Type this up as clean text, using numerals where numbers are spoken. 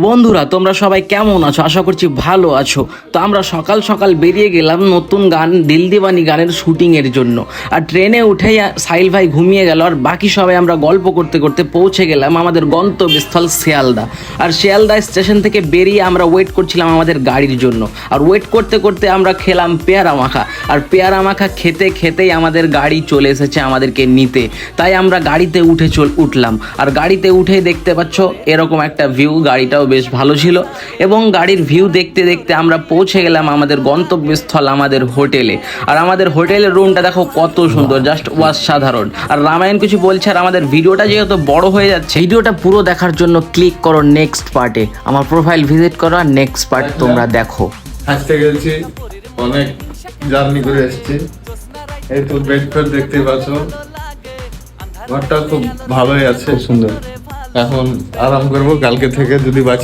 বন্ধুরা তোমরা সবাই কেমন আছো? আশা করছি ভালো আছো। তো আমরা সকাল সকাল বেরিয়ে গেলাম নতুন গান দিল দিবানি গানের শুটিংয়ের জন্য। আর ট্রেনে উঠেই সাহিল ভাই ঘুমিয়ে গেল, আর বাকি সবাই আমরা গল্প করতে করতে পৌঁছে গেলাম আমাদের গন্তব্যস্থল শিয়ালদা। আর শিয়ালদা স্টেশন থেকে বেরিয়ে আমরা ওয়েট করছিলাম আমাদের গাড়ির জন্য। আর ওয়েট করতে করতে আমরা খেলাম পেয়ারা মাখা, আর পেয়ারা মাখা খেতে খেতেই আমাদের গাড়ি চলে এসেছে আমাদেরকে নিতে। তাই আমরা গাড়িতে উঠলাম, আর গাড়িতে উঠেই দেখতে পাচ্ছ এরকম একটা ভিউ। গাড়িটাও বেশ ভালো ছিল, এবং গাড়ির ভিউ দেখতে দেখতে আমরা পৌঁছে গেলাম আমাদের গন্তব্যস্থল, আমাদের হোটেলে। আর আমাদের হোটেলের রুমটা দেখো কত সুন্দর, জাস্ট অসাধারণ। আর রামায়ণ কিছু বলছে, আর আমাদের ভিডিওটা যেহেতু বড় হয়ে যাচ্ছে, ভিডিওটা পুরো দেখার জন্য ক্লিক করো নেক্সট পার্টে, আমার প্রোফাইল ভিজিট করো, আর নেক্সট পার্ট তোমরা দেখো। হাসতে গেছি, অনেক জার্নি করে এসেছি। এই তো বেডফেড দেখতে পাচ্ছ, ঘরটা খুব ভালোই আছে, সুন্দর। এখন আরাম করবো, কালকে থেকে যদি বাঁচি